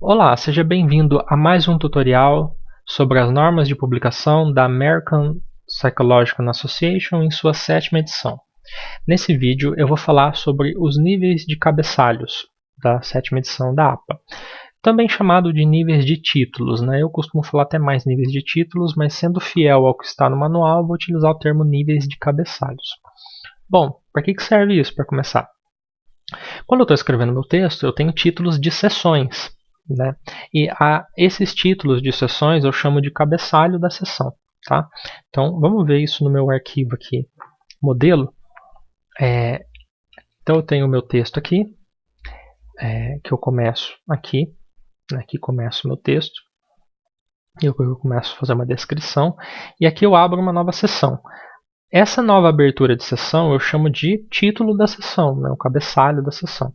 Olá, seja bem-vindo a mais um tutorial sobre as normas de publicação da American Psychological Association em sua 7ª edição. Nesse vídeo eu vou falar sobre os níveis de cabeçalhos da 7ª edição da APA, também chamado de níveis de títulos, né? Eu costumo falar até mais níveis de títulos, mas sendo fiel ao que está no manual, vou utilizar o termo níveis de cabeçalhos. Bom, para que serve isso para começar? Quando eu estou escrevendo meu texto, eu tenho títulos de seções, né? E esses títulos de seções eu chamo de cabeçalho da seção. Tá? Então vamos ver isso no meu arquivo aqui, modelo. Então eu tenho o meu texto aqui, que eu começo aqui. Aqui começo o meu texto. Eu começo a fazer uma descrição. E aqui eu abro uma nova seção. Essa nova abertura de seção eu chamo de título da seção, né? O cabeçalho da seção.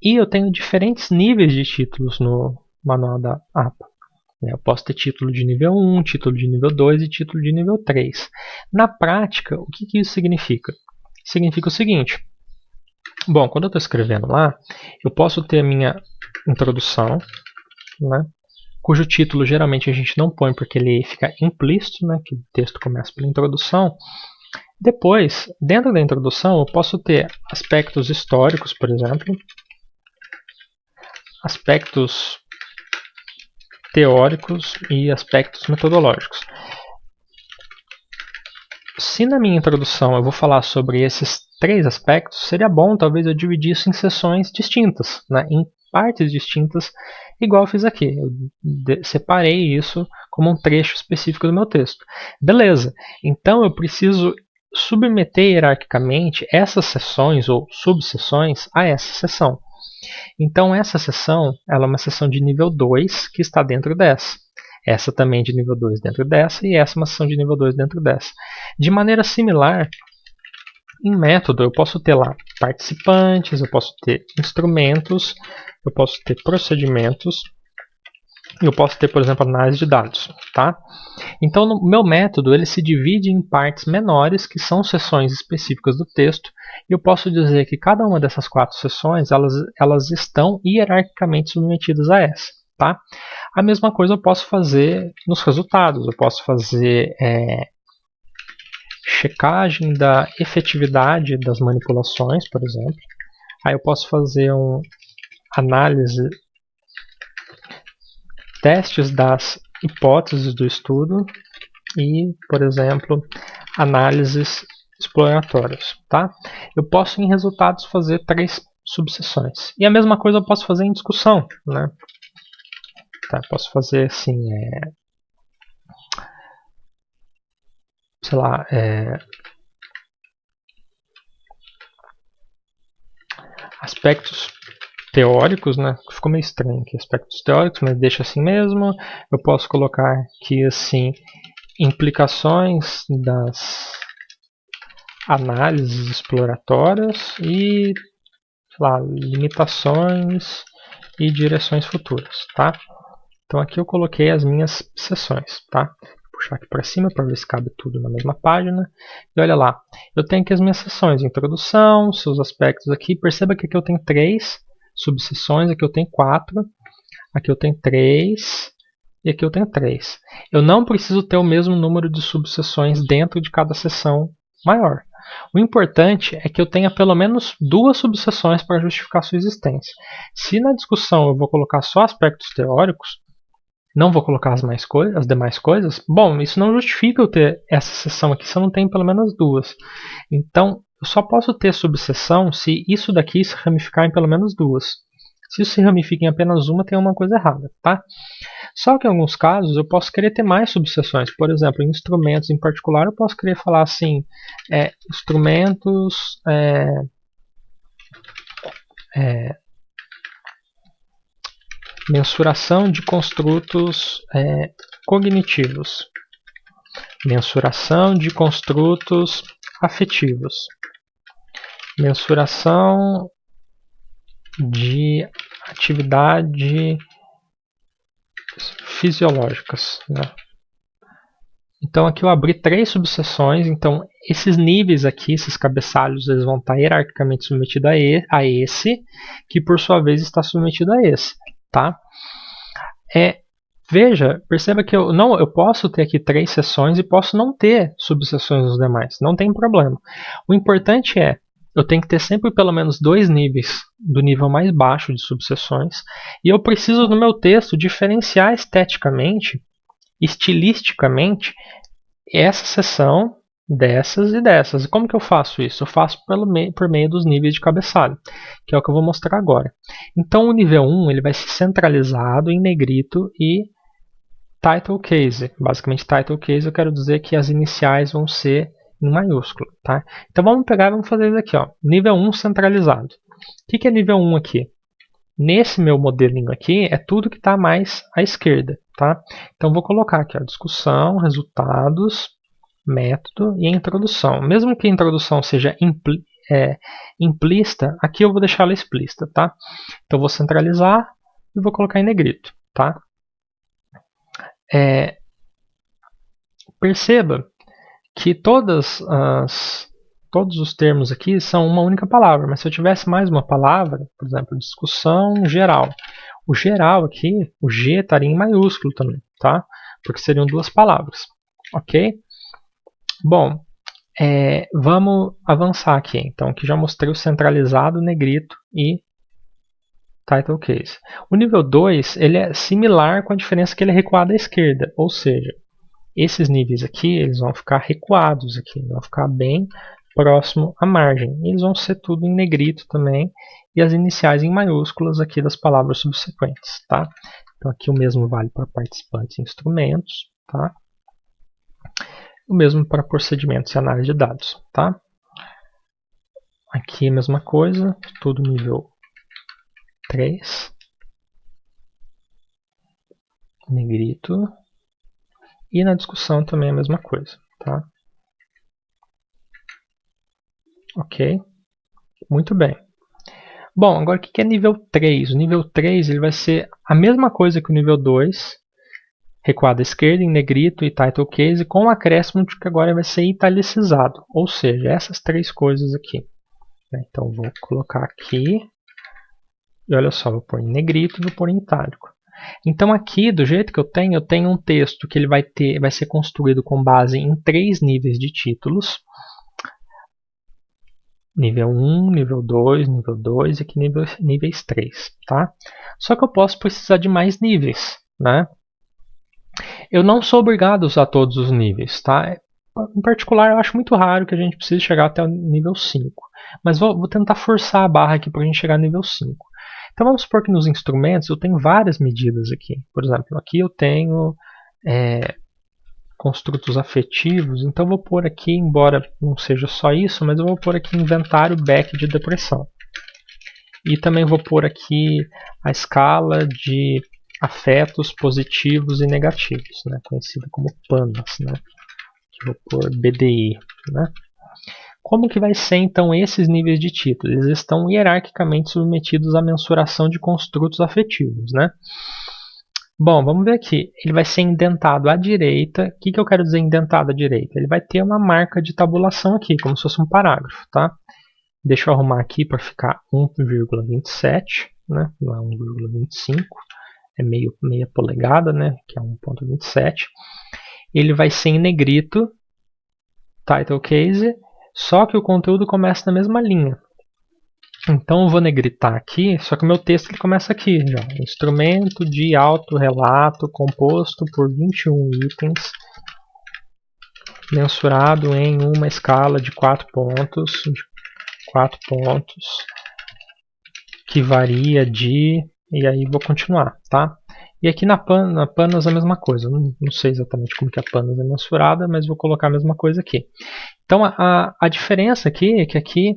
E eu tenho diferentes níveis de títulos no manual da APA. Eu posso ter título de nível 1, título de nível 2 e título de nível 3. Na prática, o que isso significa? Significa o seguinte. Bom, quando eu estou escrevendo lá, eu posso ter a minha introdução, né, cujo título geralmente a gente não põe porque ele fica implícito, né, que o texto começa pela introdução. Depois, dentro da introdução, eu posso ter aspectos históricos, por exemplo, aspectos teóricos e aspectos metodológicos. Se na minha introdução eu vou falar sobre esses 3 aspectos, seria bom talvez eu dividir isso em seções distintas, né, em partes distintas, igual eu fiz aqui. Eu separei isso como um trecho específico do meu texto. Beleza, então eu preciso submeter hierarquicamente essas seções ou subseções a essa seção. Então essa seção ela é uma seção de nível 2 que está dentro dessa. Essa também de nível 2 dentro dessa e essa é uma seção de nível 2 dentro dessa. De maneira similar, em método eu posso ter lá participantes, eu posso ter instrumentos, eu posso ter procedimentos e eu posso ter, por exemplo, análise de dados. Tá? Então no meu método ele se divide em partes menores, que são seções específicas do texto, e eu posso dizer que cada uma dessas 4 seções elas estão hierarquicamente submetidas a essa. Tá? A mesma coisa eu posso fazer nos resultados, eu posso fazer checagem da efetividade das manipulações, por exemplo. Aí eu posso fazer análise, testes das hipóteses do estudo e, por exemplo, análises exploratórias. Tá? Eu posso, em resultados, fazer 3 subseções. E a mesma coisa eu posso fazer em discussão. Né? Tá, posso fazer assim, sei lá, aspectos teóricos, né? Ficou meio estranho aqui, aspectos teóricos, mas deixa assim mesmo. Eu posso colocar aqui assim, implicações das análises exploratórias e, sei lá, limitações e direções futuras, tá? Então aqui eu coloquei as minhas seções, tá? Vou puxar aqui para cima para ver se cabe tudo na mesma página. E olha lá, eu tenho aqui as minhas seções, introdução, seus aspectos aqui. Perceba que aqui eu tenho 3 subseções, aqui eu tenho 4, aqui eu tenho 3 e aqui eu tenho 3. Eu não preciso ter o mesmo número de subseções dentro de cada seção maior. O importante é que eu tenha pelo menos 2 subseções para justificar sua existência. Se na discussão eu vou colocar só aspectos teóricos, não vou colocar as demais coisas, bom, isso não justifica eu ter essa seção aqui se eu não tenho pelo menos 2. Então, eu só posso ter subseção se isso daqui se ramificar em pelo menos 2. Se isso se ramifica em apenas uma, tem uma coisa errada, tá? Só que em alguns casos eu posso querer ter mais subseções. Por exemplo, em instrumentos em particular, eu posso querer falar assim, instrumentos, mensuração de construtos cognitivos, mensuração de construtos afetivos, mensuração de atividade fisiológicas. Né? Então aqui eu abri 3 subseções, então esses níveis aqui, esses cabeçalhos, eles vão estar hierarquicamente submetidos a esse, que por sua vez está submetido a esse. tá? Veja, perceba que eu posso ter aqui 3 seções e posso não ter subseções nos demais, não tem problema. O importante é, eu tenho que ter sempre pelo menos 2 níveis do nível mais baixo de subseções, e eu preciso no meu texto diferenciar esteticamente, estilisticamente, essa seção dessas e dessas. E como que eu faço isso? Eu faço por meio dos níveis de cabeçalho, que é o que eu vou mostrar agora. Então o nível 1 ele vai ser centralizado em negrito e title case. Basicamente title case eu quero dizer que as iniciais vão ser em maiúsculo. Tá? Então vamos pegar e vamos fazer isso aqui. Ó. Nível 1 centralizado. O que é nível 1 aqui? Nesse meu modelinho aqui é tudo que está mais à esquerda. Tá? Então vou colocar aqui ó, discussão, resultados, método e a introdução. Mesmo que a introdução seja implícita, aqui eu vou deixar ela explícita, tá? Então eu vou centralizar e vou colocar em negrito, tá? Perceba que todos os termos aqui são uma única palavra, mas se eu tivesse mais uma palavra, por exemplo, discussão geral, o geral aqui, o G estaria em maiúsculo também, tá? Porque seriam 2 palavras, ok? Bom, vamos avançar aqui. Então, aqui já mostrei o centralizado, negrito e title case. O nível 2 ele é similar com a diferença que ele é recuado à esquerda, ou seja, esses níveis aqui eles vão ficar recuados aqui, vão ficar bem próximo à margem. E eles vão ser tudo em negrito também e as iniciais em maiúsculas aqui das palavras subsequentes, tá? Então aqui o mesmo vale para participantes e instrumentos, tá? O mesmo para procedimentos e análise de dados, tá? Aqui a mesma coisa, tudo nível 3, negrito, e na discussão também a mesma coisa, tá? Ok? Muito bem. Bom, agora o que é nível 3? O nível 3 ele vai ser a mesma coisa que o nível 2, recuado à esquerda em negrito e title case, com o acréscimo de que agora vai ser italicizado, ou seja, essas 3 coisas aqui. Então vou colocar aqui, e olha só, vou pôr em negrito e vou pôr em itálico. Então aqui, do jeito que eu tenho um texto que ele vai ser construído com base em 3 níveis de títulos. Nível 1, nível 2 e aqui níveis 3. Tá? Só que eu posso precisar de mais níveis. Né? Eu não sou obrigado a usar todos os níveis. Tá? Em particular, eu acho muito raro que a gente precise chegar até o nível 5. Mas vou tentar forçar a barra aqui para a gente chegar no nível 5. Então vamos supor que nos instrumentos eu tenho várias medidas aqui. Por exemplo, aqui eu tenho construtos afetivos, então eu vou pôr aqui, embora não seja só isso, mas eu vou pôr aqui inventário back de depressão. E também vou pôr aqui a escala de afetos positivos e negativos, né, conhecida como PANAS, né, que vou pôr BDI. Né. Como que vai ser então esses níveis de título? Eles estão hierarquicamente submetidos à mensuração de construtos afetivos. Né? Bom, vamos ver aqui. Ele vai ser indentado à direita. O que eu quero dizer indentado à direita? Ele vai ter uma marca de tabulação aqui, como se fosse um parágrafo. Tá? Deixa eu arrumar aqui para ficar 1,27, né? Não é 1,25, é meia polegada, né? Que é 1,27. Ele vai ser em negrito, title case, só que o conteúdo começa na mesma linha. Então eu vou negritar aqui, só que o meu texto ele começa aqui. Já. Instrumento de autorrelato composto por 21 itens, mensurado em uma escala de 4 pontos, que varia de... E aí vou continuar, tá? E aqui na Panas a mesma coisa. Não sei exatamente como que a Panas é mensurada, mas vou colocar a mesma coisa aqui. Então a diferença aqui é que aqui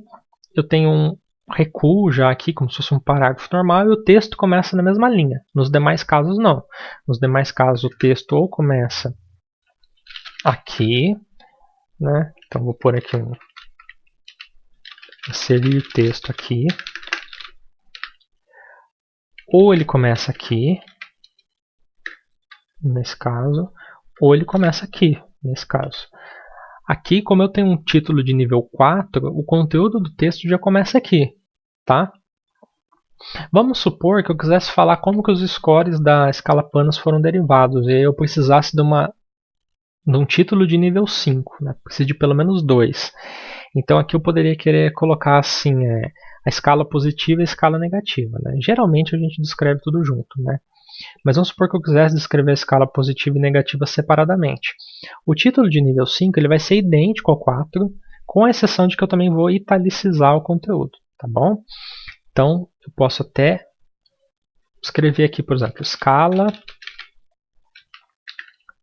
eu tenho um recuo já aqui, como se fosse um parágrafo normal, e o texto começa na mesma linha. Nos demais casos, não. Nos demais casos, o texto ou começa aqui, né? Então, vou pôr aqui inserir texto aqui. Ou ele começa aqui, nesse caso, ou ele começa aqui, nesse caso. Aqui, como eu tenho um título de nível 4, o conteúdo do texto já começa aqui, tá? Vamos supor que eu quisesse falar como que os scores da escala Panas foram derivados e eu precisasse de um título de nível 5, né? Preciso de pelo menos 2. Então aqui eu poderia querer colocar assim, a escala positiva e a escala negativa. Né? Geralmente a gente descreve tudo junto, né? Mas vamos supor que eu quisesse descrever a escala positiva e negativa separadamente. O título de nível 5 ele vai ser idêntico ao 4, com a exceção de que eu também vou italicizar o conteúdo, tá bom? Então eu posso até escrever aqui, por exemplo, escala,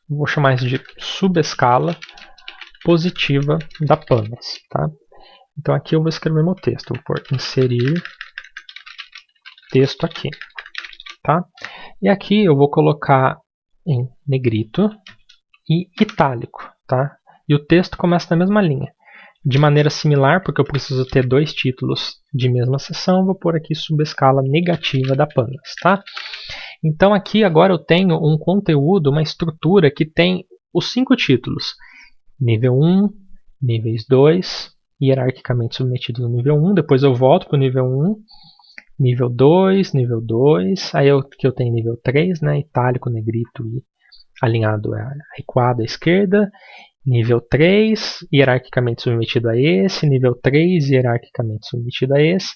vou chamar isso de subescala positiva da Panas, tá? Então aqui eu vou escrever meu texto, vou pôr inserir texto aqui, tá? E aqui eu vou colocar em negrito e itálico, tá? E o texto começa na mesma linha. De maneira similar, porque eu preciso ter 2 títulos de mesma seção, vou pôr aqui subescala negativa da Panas, tá? Então aqui agora eu tenho um conteúdo, uma estrutura que tem os 5 títulos. Nível 1, níveis 2, hierarquicamente submetidos no nível 1, depois eu volto para o nível 1, nível 2, aí aqui eu tenho nível 3, né, itálico, negrito e alinhado recuado à esquerda, nível 3, hierarquicamente submetido a esse, nível 3, hierarquicamente submetido a esse,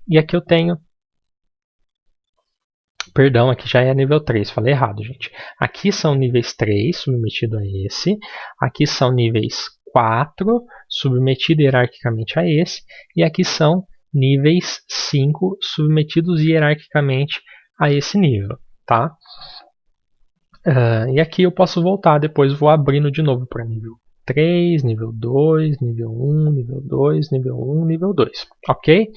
e aqui eu tenho, perdão, aqui já é nível 3, falei errado, gente. Aqui são níveis 3, submetido a esse, aqui são níveis 4, submetido hierarquicamente a esse, e aqui são níveis 5, submetidos hierarquicamente a esse nível, tá? E aqui eu posso voltar, depois vou abrindo de novo para nível 3, nível 2, nível 1, nível 2, nível 1, nível 2, ok?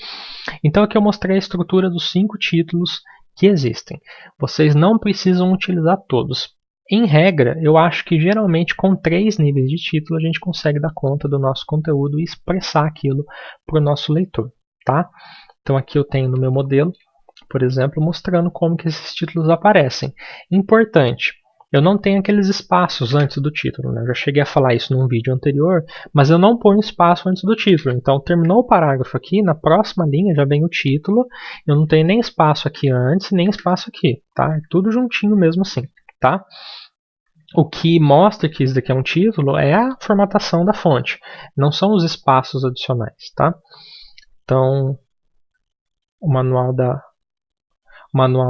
Então aqui eu mostrei a estrutura dos 5 títulos que existem. Vocês não precisam utilizar todos. Em regra, eu acho que geralmente com 3 níveis de título a gente consegue dar conta do nosso conteúdo e expressar aquilo para o nosso leitor, tá? Então aqui eu tenho no meu modelo, por exemplo, mostrando como que esses títulos aparecem. Importante, eu não tenho aqueles espaços antes do título, né? Eu já cheguei a falar isso num vídeo anterior, mas eu não ponho espaço antes do título. Então, terminou o parágrafo aqui, na próxima linha já vem o título, eu não tenho nem espaço aqui antes, nem espaço aqui, tá? É tudo juntinho mesmo assim, tá? O que mostra que isso daqui é um título é a formatação da fonte, não são os espaços adicionais, tá? Então, o manual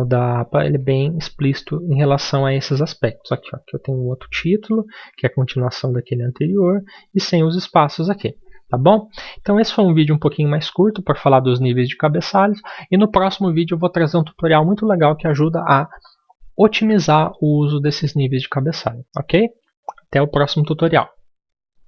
da APA ele é bem explícito em relação a esses aspectos. Aqui, ó, aqui eu tenho um outro título, que é a continuação daquele anterior, e sem os espaços aqui. Tá bom? Então esse foi um vídeo um pouquinho mais curto para falar dos níveis de cabeçalhos, e no próximo vídeo eu vou trazer um tutorial muito legal que ajuda a otimizar o uso desses níveis de cabeçalho. Ok? Até o próximo tutorial.